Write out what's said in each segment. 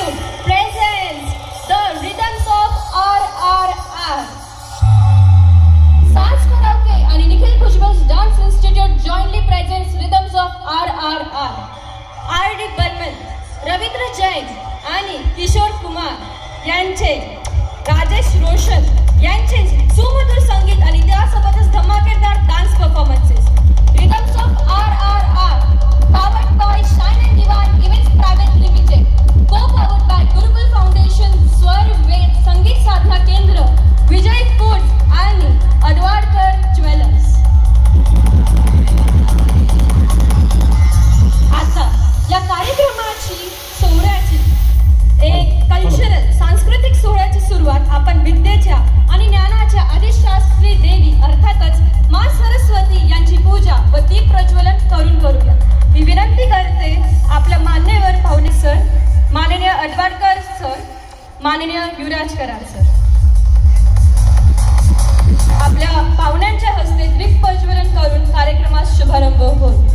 Institute presents the Rhythms of RRR. Saz Karaoke and Nikhil Bhujbal's Dance Institute jointly presents Rhythms of RRR. R.D. Burman, Ravindra Jain आणि किशोर कुमार यांचे, राजेश रोशन यांचे सुमधुर संगीत आणि त्यासोबतच धमाकेदार dance performances. Rhythms of RRR, powered by Shine and Divine Events Private Limited, co-powered by Gurukul Foundation, स्वर वेद संगीत साधना केंद्र, विजय फूड्स आणि अडवाडकर ज्वेलर्स. आता या कार्यक्रमाची एक कल्चरल सांस्कृतिक सोहळ्याची सुरुवात आपण विद्येच्या आणि ज्ञानाच्या अधिष्ठात्री देवी अर्थातच माँ सरस्वती यांची पूजा व दीप प्रज्वलन करून करूया. मी विनंती करते आपल्या मान्यवर पाहुणे सर, माननीय अडवाडकर सर, माननीय युवराज करार सर, आपल्या पाहुण्यांच्या हस्ते दीप प्रज्वलन करून कार्यक्रमास शुभारंभ होईल.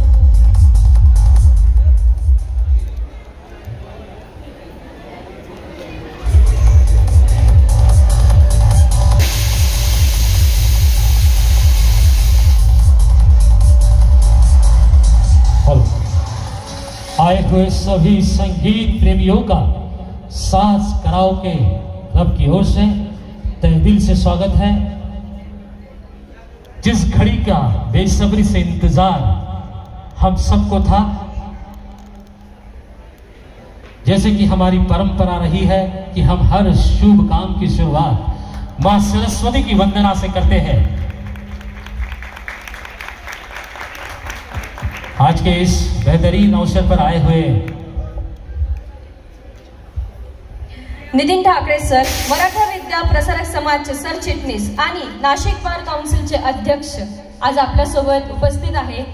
आए हुए सभी संगीत प्रेमियों का साज कराओके क्लब की ओर से तहे दिल से स्वागत है. जिस घड़ी का बेसब्री से इंतजार हम सबको था, जैसे कि हमारी परंपरा रही है कि हम हर शुभ काम की शुरुआत मां सरस्वती की वंदना से करते हैं, आज के इस बेहतरीन अवसर पर आए हुए नितीन ठाकरे सर, मराठा विद्या प्रसारक समाजचे सरचिटणीस आणि नाशिक बार काउन्सिलचे अध्यक्ष आज आपल्या सोबत उपस्थित आहे.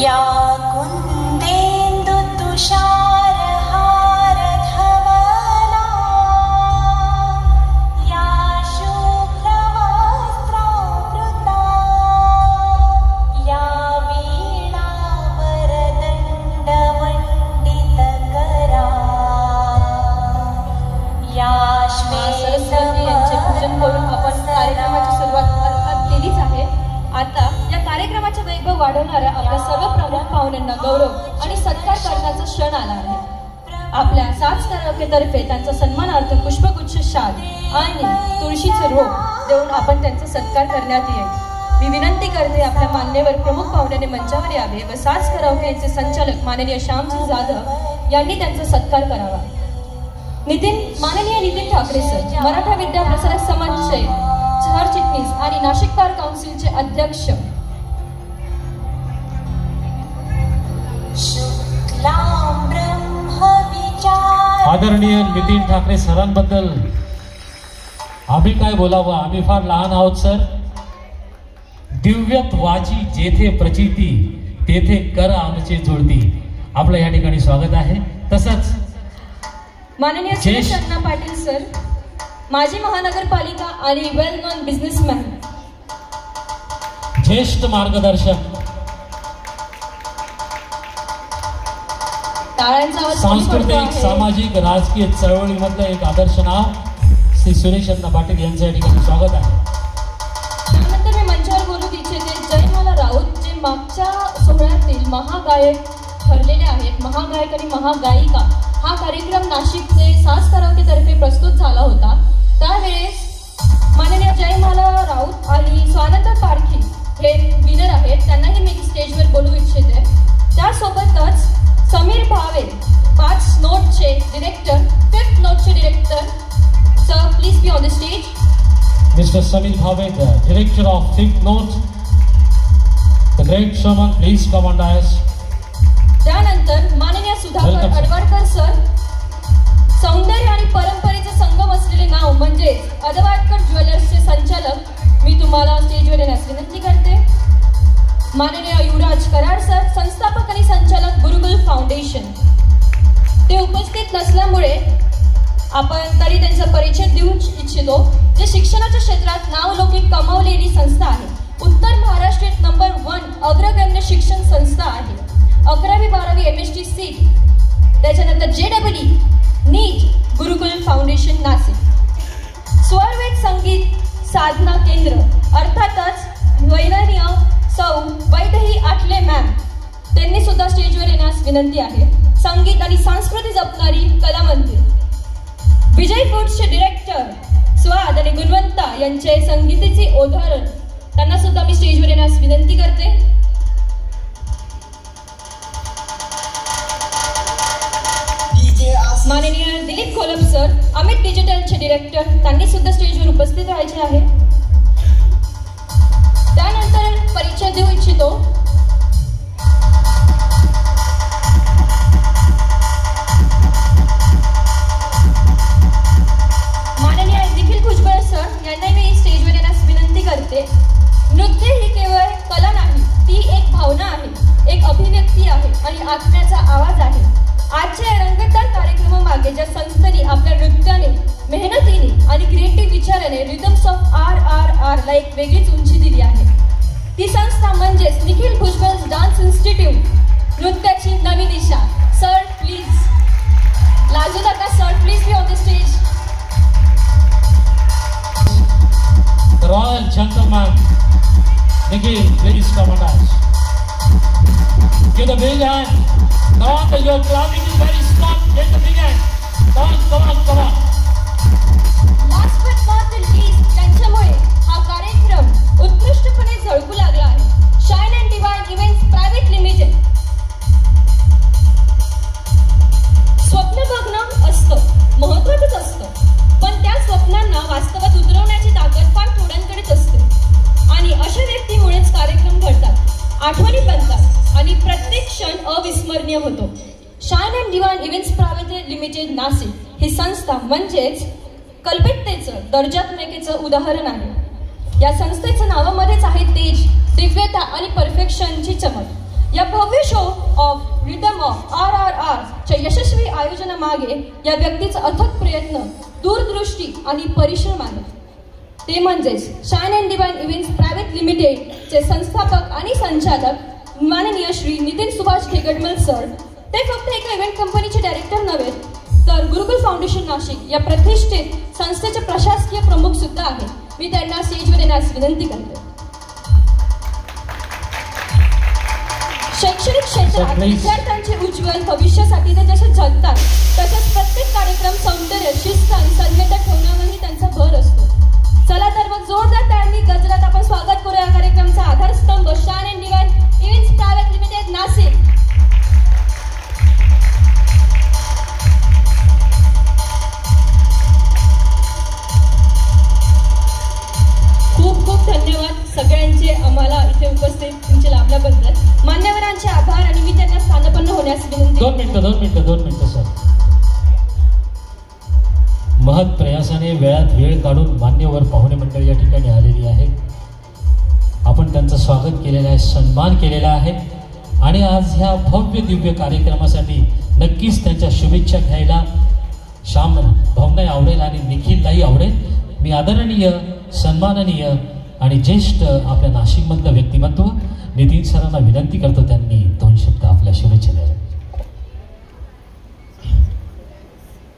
या कुंदेंदु तुषार वाढवणाऱ्या आपल्या सर्व प्रमुख पाहुण्यांना गौरव आणि सत्कार करण्याचा क्षण आला आहे. आपल्या साज कराओकेतर्फे त्यांचा सन्मानार्थ पुष्पगुच्छ, शाल आणि तुळशीचे रोप देऊन आपण त्यांचा सत्कार करण्यात येईल. मी विनंती करते आपल्या मान्यवर प्रमुख पाहुण्याने मंचावर यावे व साज कराओकेचे संचालक माननीय श्यामजी जाधव यांनी त्यांचा सत्कार करावा. माननीय नितीन ठाकरे सर, मराठा विद्या प्रसारक समाजचे सरचिटणीस आणि नाशिक बार काउन्सिलचे अध्यक्ष, आदरणीय नितीन ठाकरे सरांबद्दल आम्ही काय बोलावं, आम्ही फार लहान आहोत सर. दिव्यत्वाची जेथे प्रचिती तेथे कर आमचे जुळती, आपलं या ठिकाणी स्वागत आहे. तसंच माननीय सुरेश अण्णा पाटील सर, माजी महानगरपालिका आणि वेल नोन बिझनेसमॅन, ज्येष्ठ मार्गदर्शक, सांस्कृतिक सामाजिक राजकीय चळवळीमधलं एक आदर्श नाव श्री सुरेश अण्णा पाटील यांचं या ठिकाणी स्वागत आहे. त्यानंतर मी मंचावर बोलू इच्छिते जयमाला राऊत, जे मागच्या सोहळ्यातील महागायक ठरलेले आहेत. महागायक आणि महागायिका हा कार्यक्रम नाशिकचे साज कराओकेतर्फे प्रस्तुत झाला होता. त्यावेळेस माननीय जयमाला राऊत आणि स्वानंद पारखी हे विनर आहेत, त्यांनाही मी स्टेजवर बोलू इच्छिते. त्यासोबतच समीर भावे, 5 नोटचे डिरेक्टर, 5th नोटचे director, sir please be on the stage. Mister Sameer Bhave, the director of 5th note, the great showman, please come on dais. त्यानंतर माननीय सुधाकर अडवाडकर सर, सौंदर्य आणि परंपरेचा संगम असलेले नाव म्हणजे अडवाडकर ज्वेलर्सचे संचालक, मी तुम्हाला स्टेजवर येण्यास विनंती करते. माननीय युवराज करार सर, संस्थापक आणि संचालक गुरुकुल फाउंडेशन, ते उपस्थित नसल्यामुळे आपण तरी त्यांचा परिचय देऊ इच्छितो. जे शिक्षणाच्या क्षेत्रात नावलौकिक कमावलेली संस्था आहे. उत्तर महाराष्ट्रात नंबर 1 अग्रगण्य शिक्षण संस्था आहे. 11वी-12वी MST सीट, त्याच्यानंतर JEE नीट, गुरुकुल फाउंडेशन नाशिक. स्वरवेद संगीत साधना केंद्र, अर्थातच वैननीय सौ वैदेही आठले मॅम, त्यांनी सुद्धा स्टेजवर येण्यास विनंती आहे. संगीत आणि संस्कृती जपणारी कला मंदिर. विजय फूड्सचे डिरेक्टर स्वाद आणि गुणवंता यांचे संगीताचे उदाहरण, त्यांना सुद्धा मी स्टेजवर येण्यास विनंती करते. माननीय दिलीप कोलप सर, अमित डिजिटलचे डिरेक्टर, त्यांनी सुद्धा स्टेजवर उपस्थित राहायचे आहे. त्यानंतर परिचय देऊ इच्छितो माननीय निखिल भुजबळ सर, यांना मी स्टेजवर येण्यास विनंती करते. नृत्य ही केवळ कला नाही, ती एक भावना आहे, एक अभिव्यक्ती आहे आणि आत्म्याचा आवाज आहे. आजच्या रंगतदार कार्यक्रमामागे ज्या संस्थेने आपल्या नृत्याने, मेहनतीने आणि क्रिएटिव्ह विचाराने रिदम्स ऑफ RRR ला एक वेगळीच उंची दिली आहे, ती संस्था म्हणजेच निखिल भुजबळ डान्स इन्स्टिट्यूट, नृत्याची नवी दिशा. सर प्लीज, लाजू नका sir, please be on the stage. Royal gentleman, Nikhil, please come on us. Give the big hand. Come on, your clapping is very strong. Get the big hand. Come on. Last but not the least, त्यांच्यामुळे हा कार्यक्रम उत्कृष्टपणे झळकू लागला आहे. Shine and divine events private limited. स्वप्न बघणं असतं, महत्त्वाचंच असतं, पण त्या स्वप्नांना वास्तवात उतरवण्याची ताकद फार थोड्यांकडेच असते. आणि अशा व्यक्तीमुळेच कार्यक्रम घडतात, आठवणी बनतात आणि प्रत्येक क्षण अविस्मरणीय होतो. Shine and divine events private limited Nashik ही संस्था म्हणजेच कल्पकतेचं, दर्जात्मकतेचं उदाहरण आहे. या संस्थेच्या नावामध्येच आहे तेज, दिव्यता आणि परफेक्शनची चमक. या भव्य show off rhythm of RRR च्या यशस्वी आयोजनामागे या व्यक्तीचा अथक प्रयत्न, दूरदृष्टी आणि परिश्रम आहे. ते म्हणजेच shine and divine events private लिमिटेडचे संस्थापक आणि संचालक माननीय श्री नितीन सुभाष खेगडमल सर. ते फक्त एका इव्हेंट कंपनीचे डायरेक्टर नव्हे, तर गुरुकुल फाउंडेशन नाशिक या प्रतिष्ठित संस्थेचे प्रशासकीय प्रमुख सुद्धा आहेत. मी त्यांना स्टेजवर येण्यास विनंती करते. शैक्षणिक क्षेत्रात विद्यार्थ्यांचे उज्ज्वल भविष्यासाठी ते जसे झटतात, तसेच प्रत्येक कार्यक्रम सौंदर्य, शिस्त आणि सभ्यता ठेवण्यावरही त्यांचा भर असतो. चला तर मग जोरदार त्यांनी गजरात आपण स्वागत करूया कार्यक्रमचा आधारस्तंभ shine and divine events private limited Nashik. खूप खूप धन्यवाद सगळ्यांचे आम्हाला इथे उपस्थित तुमचे लाभल्याबद्दल. मान्यवरांचे आभार आणि मी त्यांना स्थानपन्न होण्यास विनंती. 2 मिनिटं सर. महत् प्रयासाने वेळात वेळ काढून मान्यवर पाहुणे मंडळी या ठिकाणी आलेली आहे. आपण त्यांचं स्वागत केलेलं आहे, सन्मान केलेला आहे आणि आज ह्या भव्य दिव्य कार्यक्रमासाठी नक्कीच त्यांच्या शुभेच्छा घ्यायला श्याम भावनाही आवडेल आणि निखिललाही आवडेल. मी आदरणीय, सन्माननीय आणि ज्येष्ठ आपल्या नाशिकमधलं व्यक्तिमत्व नितीन सरांना विनंती करतो, त्यांनी 2 शब्द आपल्या शुभेच्छा द्याव्या.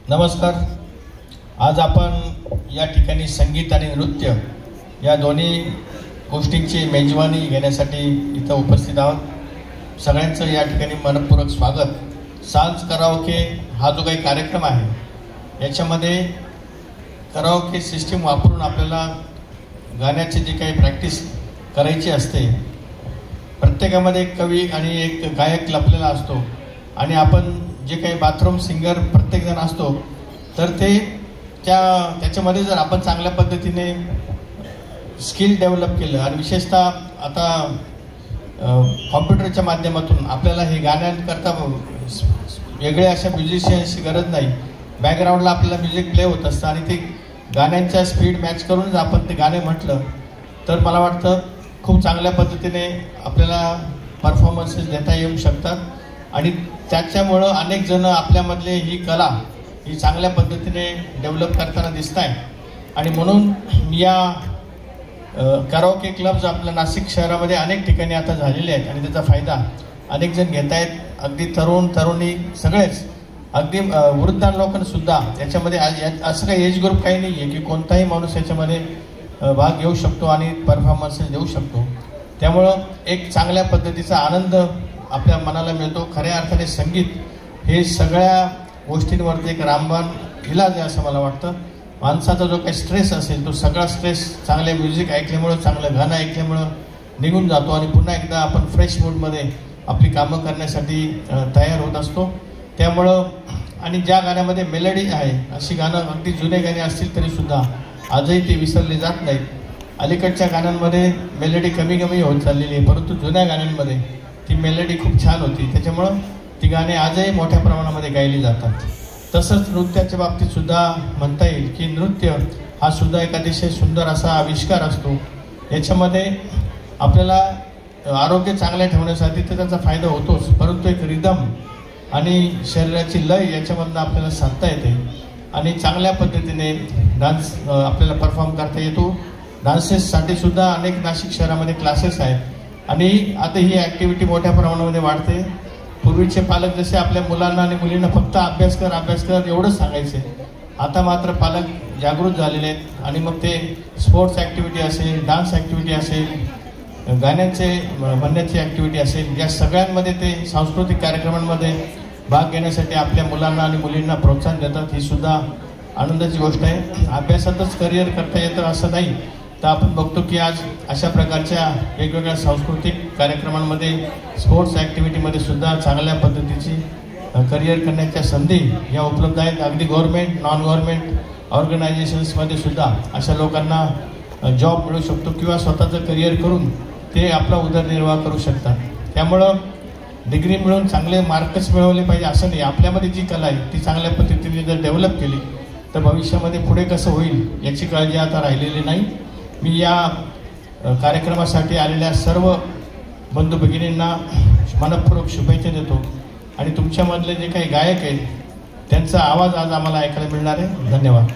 नमस्कार. आज आपण या ठिकाणी संगीत आणि नृत्य या दोन्ही गोष्टींची मेजवानी घेण्यासाठी इथं उपस्थित आहोत. सगळ्यांचं या ठिकाणी मनपूर्वक स्वागत. सांज कराओके हा जो काही कार्यक्रम आहे याच्यामध्ये कराओके सिस्टीम वापरून आपल्याला गाण्याची जी काही प्रॅक्टिस करायची असते. प्रत्येकामध्ये एक कवी आणि एक गायक लपलेला असतो आणि आपण जे काही बाथरूम सिंगर प्रत्येकजण असतो, तर ते त्याच्यामध्ये जर आपण चांगल्या पद्धतीने स्किल डेव्हलप केलं आणि विशेषतः आता कॉम्प्युटरच्या माध्यमातून आपल्याला हे गाण्यांकरता वेगळ्या अशा म्युझिशियन्सची गरज नाही. बॅकग्राऊंडला आपल्याला म्युझिक प्ले होत असतं आणि ते गाण्यांच्या स्पीड मॅच करून जर आपण ते गाणे म्हटलं तर मला वाटतं खूप चांगल्या पद्धतीने आपल्याला परफॉर्मन्सेस देता येऊ शकतात आणि त्याच्यामुळं अनेक जण आपल्यामधले ही कला ही चांगल्या पद्धतीने डेव्हलप करताना दिसत आहे. आणि म्हणून या कराओके क्लब्स आपल्या नाशिक शहरामध्ये अनेक ठिकाणी आता झालेले आहेत आणि त्याचा फायदा अनेक जण घेत आहेत. अगदी तरुण तरुणी सगळेच, अगदी वृद्ध लोकांसुद्धा याच्यामध्ये. असं काही एज ग्रुप काही नाही आहे की कोणताही माणूस याच्यामध्ये भाग घेऊ शकतो आणि परफॉर्मन्सेस देऊ शकतो. त्यामुळं एक चांगल्या पद्धतीचा आनंद आपल्या मनाला मिळतो. खऱ्या अर्थाने संगीत हे सगळ्या गोष्टींवरती एक रामबाण इलाज आहे असं मला वाटतं. माणसाचा जो काही स्ट्रेस असेल तो सगळा स्ट्रेस चांगले म्युझिक ऐकल्यामुळं, चांगलं गाणं ऐकल्यामुळं निघून जातो आणि पुन्हा एकदा आपण फ्रेश मूडमध्ये आपली कामं करण्यासाठी तयार होत असतो. त्यामुळं आणि ज्या गाण्यामध्ये मेलडी आहे अशी गाणं अगदी जुने गाणे असतील तरीसुद्धा आजही ते विसरले जात नाहीत. अलीकडच्या गाण्यांमध्ये मेलडी कमी कमी होत चाललेली आहे, परंतु जुन्या गाण्यांमध्ये ती मेलडी खूप छान होती. त्याच्यामुळं ती गाणी आजही मोठ्या प्रमाणामध्ये गायली जातात. तसंच नृत्याच्या बाबतीत सुद्धा म्हणता येईल की नृत्य हा सुद्धा एक अतिशय सुंदर असा आविष्कार असतो. याच्यामध्ये आपल्याला आरोग्य चांगलं ठेवण्यासाठी तर त्याचा फायदा होतोच, परंतु एक रिदम आणि शरीराची लय याच्यामधनं आपल्याला साधता येते आणि चांगल्या पद्धतीने डान्स आपल्याला परफॉर्म करता येतो. डान्सेससाठी सुद्धा अनेक नाशिक शहरामध्ये क्लासेस आहेत आणि आता ही ॲक्टिव्हिटी मोठ्या प्रमाणामध्ये वाढते. पूर्वीचे पालक जसे आपल्या मुलांना आणि मुलींना फक्त अभ्यास कर एवढंच सांगायचे, आता मात्र पालक जागृत झालेले आहेत आणि मग ते स्पोर्ट्स ॲक्टिव्हिटी असेल, डान्स ॲक्टिव्हिटी असेल, गाण्याचे म्हणण्याची ॲक्टिव्हिटी असेल, या सगळ्यांमध्ये ते सांस्कृतिक कार्यक्रमांमध्ये भाग घेण्यासाठी आपल्या मुलांना आणि मुलींना प्रोत्साहन देतात. ही सुद्धा आनंदाची गोष्ट आहे. अभ्यासातच करिअर करता येतं असं नाही, तर आपण बघतो की आज अशा प्रकारच्या वेगवेगळ्या सांस्कृतिक कार्यक्रमांमध्ये, स्पोर्ट्स ॲक्टिव्हिटीमध्ये सुद्धा चांगल्या पद्धतीची करिअर करण्याच्या संधी या उपलब्ध आहेत. अगदी गव्हर्नमेंट, नॉन गव्हर्नमेंट ऑर्गनायझेशन्समध्ये सुद्धा अशा लोकांना जॉब मिळू शकतो किंवा स्वतःचं करिअर करून ते आपला उदरनिर्वाह करू शकतात. त्यामुळं डिग्री मिळून चांगले मार्क्स मिळवले पाहिजे असं नाही. आपल्यामध्ये जी कला आहे ती चांगल्या पद्धतीने जर डेव्हलप केली तर भविष्यामध्ये पुढे कसं होईल याची काळजी आता राहिलेली नाही. मी या कार्यक्रमासाठी आलेल्या सर्व बंधू भगिनींना मनपूर्वक शुभेच्छा देतो आणि तुमच्यामधले जे काही गायक आहेत त्यांचा आवाज आज आम्हाला ऐकायला मिळणार आहे. धन्यवाद.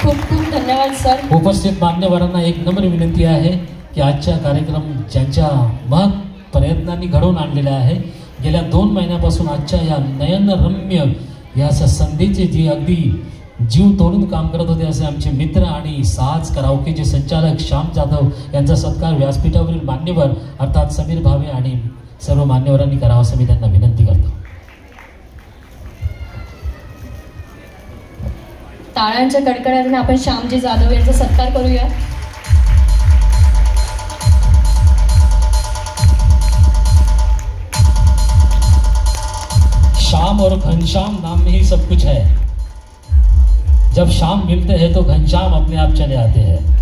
खूप खूप धन्यवाद सर. उपस्थित मान्यवरांना एक नम्र विनंती आहे की आजचा कार्यक्रम ज्यांच्या महत् प्रयत्नांनी घडवून आणलेला आहे, गेल्या 2 महिन्यापासून आजच्या या नयनरम्य या संधीचे जी अगदी जीव तोडून काम करत होते असे आमचे मित्र आणि साज कराओकेचे संचालक श्याम जाधव यांचा सत्कार व्यासपीठावरील मान्यवर अर्थात समीर भावे आणि सर्व मान्यवरांनी करावा असं मी त्यांना विनंती करतो. टाळ्यांच्या कडकडाटाने आपण श्यामजी जाधव यांचा सत्कार करूया. शाम और घनश्याम नाम में ही सब कुछ है. जब शाम मिलते हैं तो घनश्याम अपने आप चले आते हैं.